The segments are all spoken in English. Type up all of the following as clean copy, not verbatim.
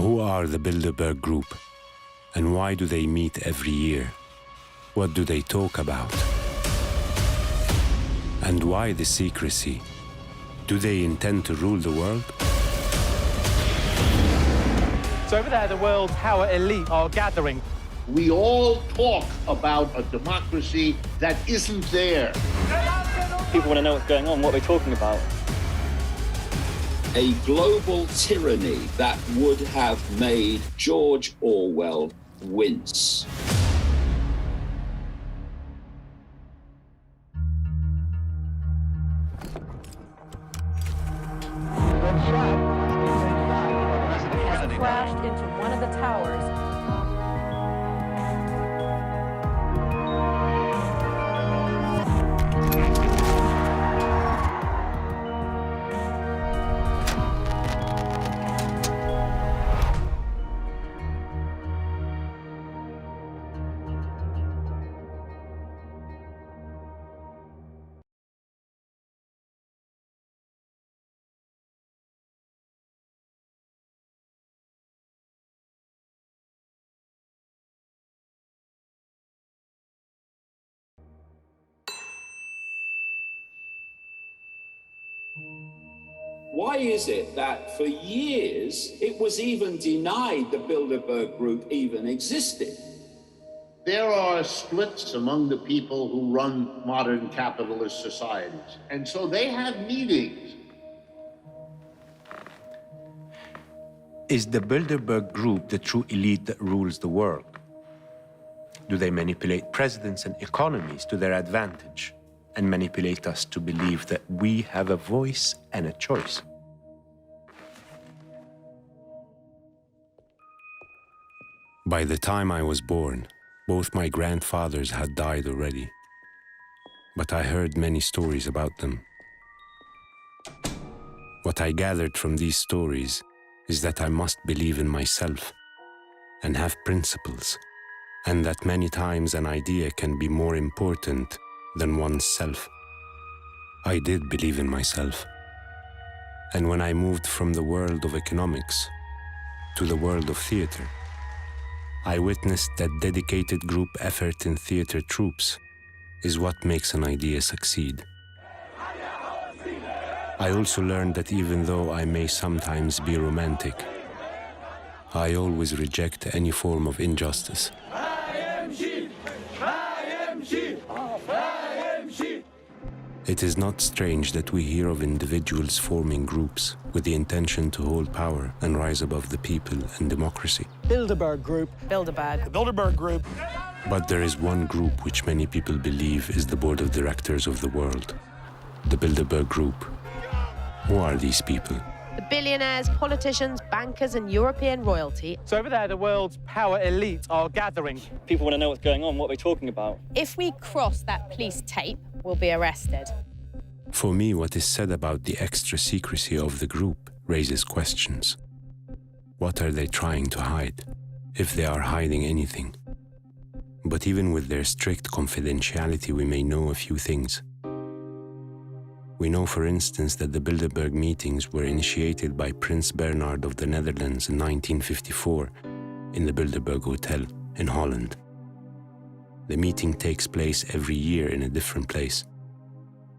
Who are the Bilderberg Group, and why do they meet every year? What do they talk about? And why the secrecy? Do they intend to rule the world? So over there, the world's power elite are gathering. We all talk about a democracy that isn't there. People want to know what's going on, what we're talking about. A global tyranny that would have made George Orwell wince. Crashed into one of the towers. Why is it that for years it was even denied the Bilderberg Group even existed? There are splits among the people who run modern capitalist societies, and so they have meetings. Is the Bilderberg Group the true elite that rules the world? Do they manipulate presidents and economies to their advantage and manipulate us to believe that we have a voice and a choice? By the time I was born, both my grandfathers had died already, but I heard many stories about them. What I gathered from these stories is that I must believe in myself and have principles, and that many times an idea can be more important than one's self. I did believe in myself. And when I moved from the world of economics to the world of theater, I witnessed that dedicated group effort in theater troupes is what makes an idea succeed. I also learned that even though I may sometimes be romantic, I always reject any form of injustice. It is not strange that we hear of individuals forming groups with the intention to hold power and rise above the people and democracy. Bilderberg Group. Bilderberg. The Bilderberg Group. But there is one group which many people believe is the board of directors of the world, the Bilderberg Group. Who are these people? The billionaires, politicians, bankers, and European royalty. So over there, the world's power elite are gathering. People want to know what's going on, what we're talking about. If we cross that police tape, we'll be arrested. For me, what is said about the extra secrecy of the group raises questions. What are they trying to hide, if they are hiding anything? But even with their strict confidentiality, we may know a few things. We know, for instance, that the Bilderberg meetings were initiated by Prince Bernhard of the Netherlands in 1954 in the Bilderberg Hotel in Holland. The meeting takes place every year in a different place.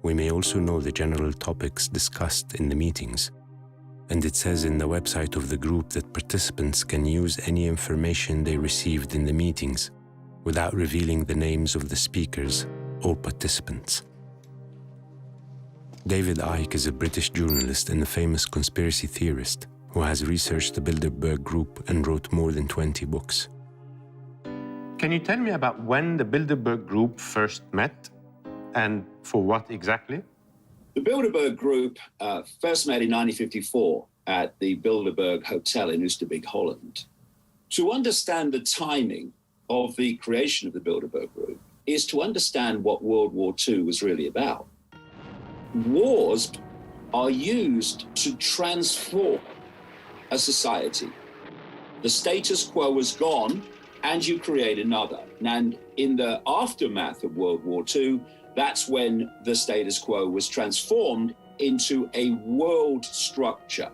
We may also know the general topics discussed in the meetings. And it says in the website of the group that participants can use any information they received in the meetings without revealing the names of the speakers or participants. David Icke is a British journalist and a famous conspiracy theorist who has researched the Bilderberg Group and wrote more than 20 books. Can you tell me about when the Bilderberg Group first met and for what exactly? The Bilderberg Group first met in 1954 at the Bilderberg Hotel in Oosterbeek, Holland. To understand the timing of the creation of the Bilderberg Group is to understand what World War II was really about. Wars are used to transform a society. The status quo was gone, and you create another. And in the aftermath of World War II, that's when the status quo was transformed into a world structure.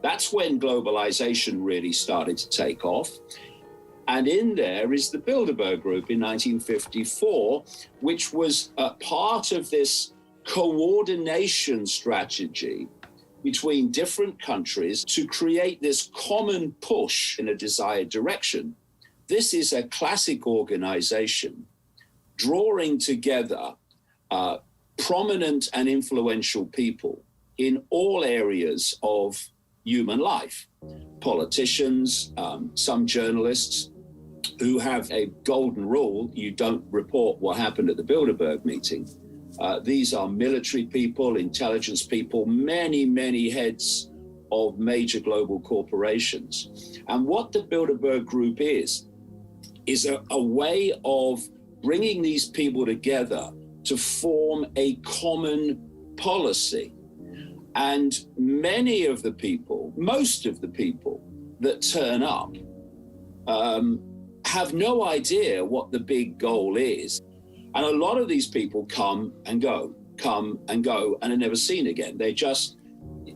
That's when globalization really started to take off. And in there is the Bilderberg Group in 1954, which was a part of this coordination strategy between different countries to create this common push in a desired direction. This is a classic organization drawing together prominent and influential people in all areas of human life. Politicians, some journalists who have a golden rule: you don't report what happened at the Bilderberg meeting. These are military people, intelligence people, many, many heads of major global corporations. And what the Bilderberg Group is a way of bringing these people together to form a common policy. And many of the people, most of the people that turn up have no idea what the big goal is. And a lot of these people come and go, and are never seen again. They're just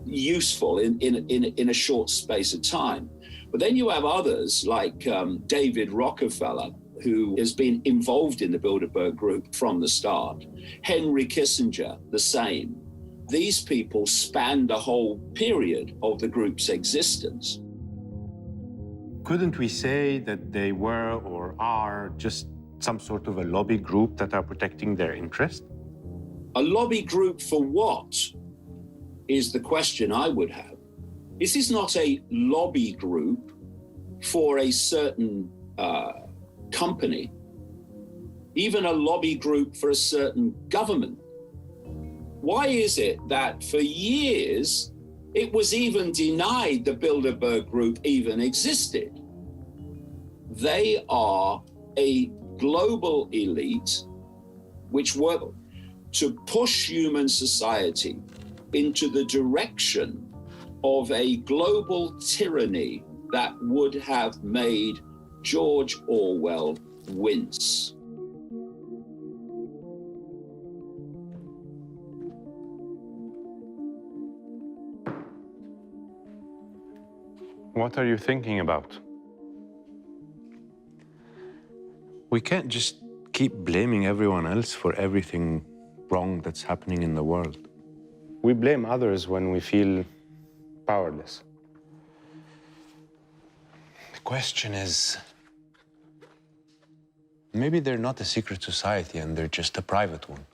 useful in a short space of time. But then you have others like David Rockefeller, who has been involved in the Bilderberg Group from the start. Henry Kissinger, the same. These people span the whole period of the group's existence. Couldn't we say that they were or are just some sort of a lobby group that are protecting their interest? A lobby group for what is the question I would have. This is not a lobby group for a certain company, even a lobby group for a certain government. Why is it that for years it was even denied the Bilderberg Group even existed? They are a global elite which work to push human society into the direction of a global tyranny that would have made George Orwell wince. What are you thinking about? We can't just keep blaming everyone else for everything wrong that's happening in the world. We blame others when we feel powerless. The question is, maybe they're not a secret society and they're just a private one.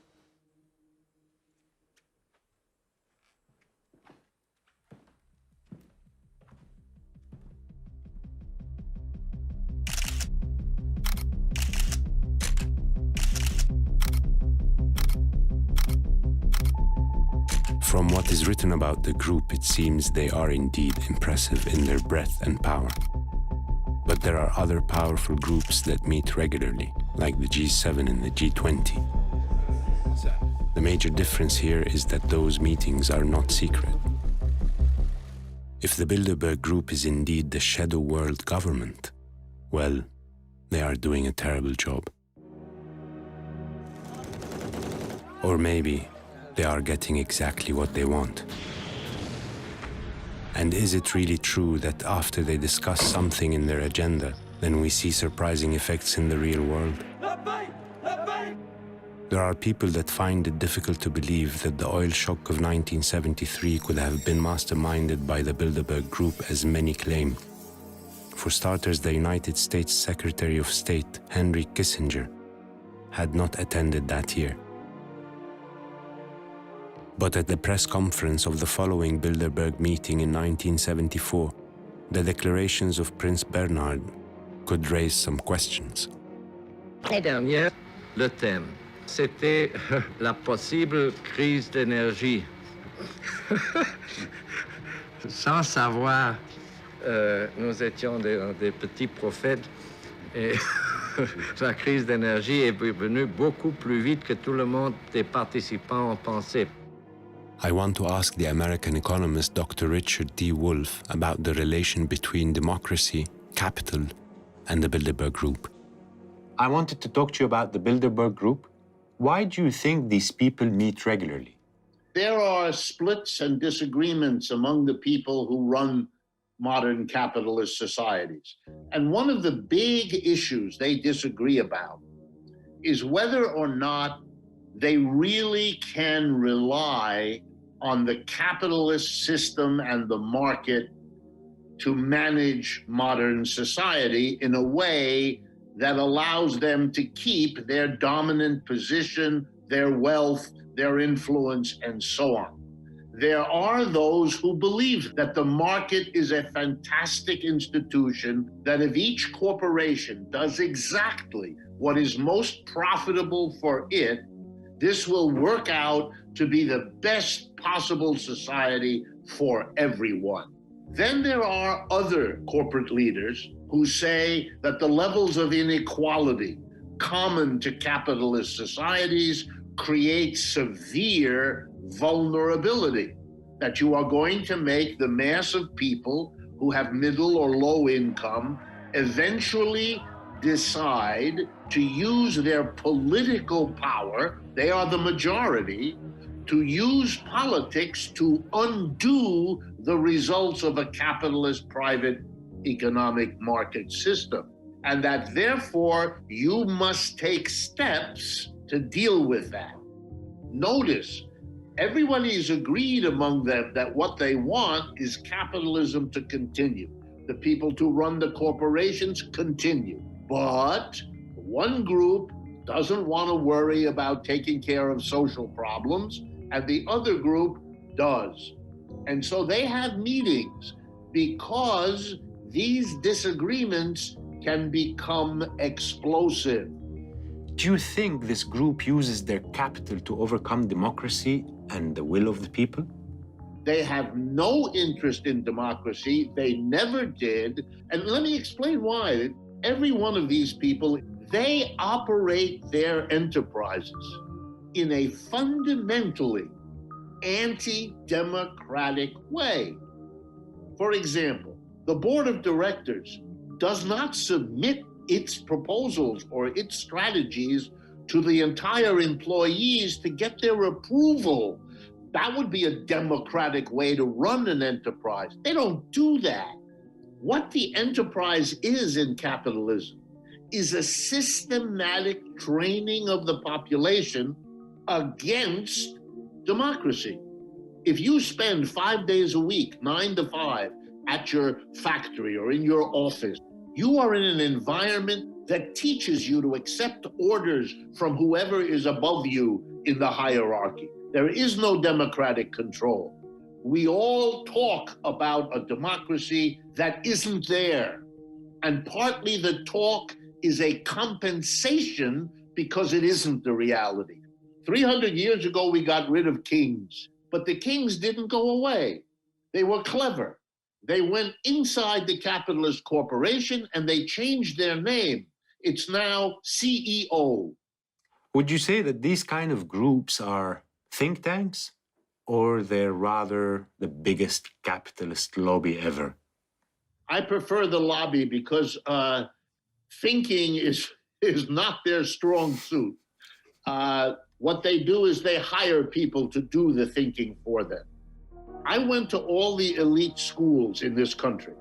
From what is written about the group, it seems they are indeed impressive in their breadth and power. But there are other powerful groups that meet regularly, like the G7 and the G20. The major difference here is that those meetings are not secret. If the Bilderberg Group is indeed the shadow world government, well, they are doing a terrible job. Or maybe they are getting exactly what they want. And is it really true that after they discuss something in their agenda, then we see surprising effects in the real world? There are people that find it difficult to believe that the oil shock of 1973 could have been masterminded by the Bilderberg Group, as many claim. For starters, the United States Secretary of State, Henry Kissinger, had not attended that year. But at the press conference of the following Bilderberg meeting in 1974, the declarations of Prince Bernhard could raise some questions. L'année dernière, le thème, c'était la possible crise d'énergie. Sans savoir, nous étions des petits prophètes et la crise d'énergie est venue beaucoup plus vite que tout le monde des participants ont pensé. I want to ask the American economist Dr. Richard D. Wolff about the relation between democracy, capital, and the Bilderberg Group. I wanted to talk to you about the Bilderberg Group. Why do you think these people meet regularly? There are splits and disagreements among the people who run modern capitalist societies. And one of the big issues they disagree about is whether or not they really can rely on the capitalist system and the market to manage modern society in a way that allows them to keep their dominant position, their wealth, their influence, and so on. There are those who believe that the market is a fantastic institution, that if each corporation does exactly what is most profitable for it, this will work out to be the best possible society for everyone. Then there are other corporate leaders who say that the levels of inequality common to capitalist societies create severe vulnerability, that you are going to make the mass of people who have middle or low income eventually decide to use their political power, they are the majority, to use politics to undo the results of a capitalist private economic market system. And that therefore you must take steps to deal with that. Notice, everybody has agreed among them that what they want is capitalism to continue. The people to run the corporations continue. But one group doesn't want to worry about taking care of social problems, and the other group does. And so they have meetings because these disagreements can become explosive. Do you think this group uses their capital to overcome democracy and the will of the people? They have no interest in democracy. They never did. And let me explain why. Every one of these people, they operate their enterprises in a fundamentally anti-democratic way. For example, the board of directors does not submit its proposals or its strategies to the entire employees to get their approval. That would be a democratic way to run an enterprise. They don't do that. What the enterprise is in capitalism is a systematic training of the population against democracy. If you spend 5 days a week, 9 to 5, at your factory or in your office, you are in an environment that teaches you to accept orders from whoever is above you in the hierarchy. There is no democratic control. We all talk about a democracy that isn't there. And partly the talk is a compensation because it isn't the reality. 300 years ago, we got rid of kings, but the kings didn't go away. They were clever. They went inside the capitalist corporation and they changed their name. It's now CEO. Would you say that these kind of groups are think tanks, or they're rather the biggest capitalist lobby ever? I prefer the lobby because thinking is not their strong suit. What they do is they hire people to do the thinking for them. I went to all the elite schools in this country.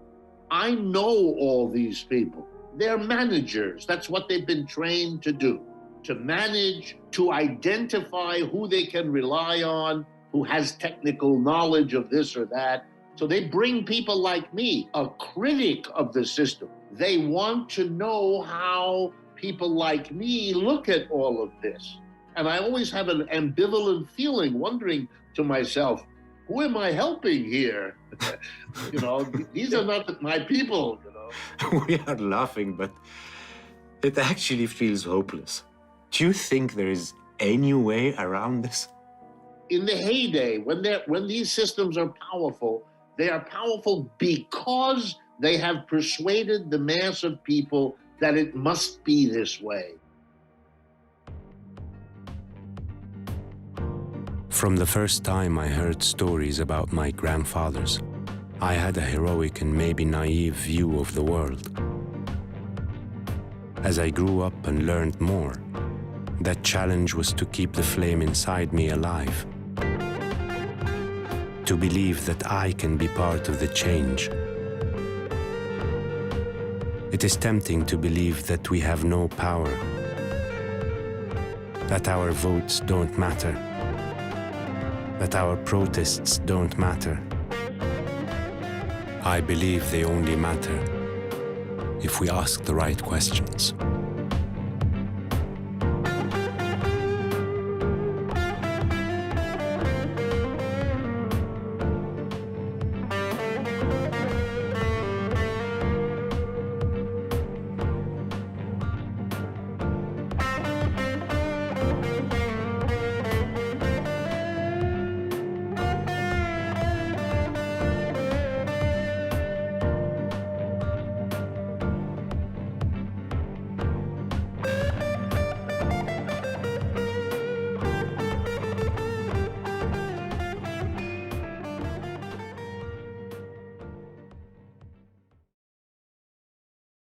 I know all these people. They're managers. That's what they've been trained to do, to manage, to identify who they can rely on, who has technical knowledge of this or that. So they bring people like me, a critic of the system. They want to know how people like me look at all of this. And I always have an ambivalent feeling, wondering to myself, who am I helping here? These are not my people, We are laughing, but it actually feels hopeless. Do you think there is any way around this? In the heyday, when these systems are powerful, they are powerful because they have persuaded the mass of people that it must be this way. From the first time I heard stories about my grandfathers, I had a heroic and maybe naive view of the world. As I grew up and learned more, that challenge was to keep the flame inside me alive. to believe that I can be part of the change. It is tempting to believe that we have no power, that our votes don't matter, that our protests don't matter. I believe they only matter if we ask the right questions.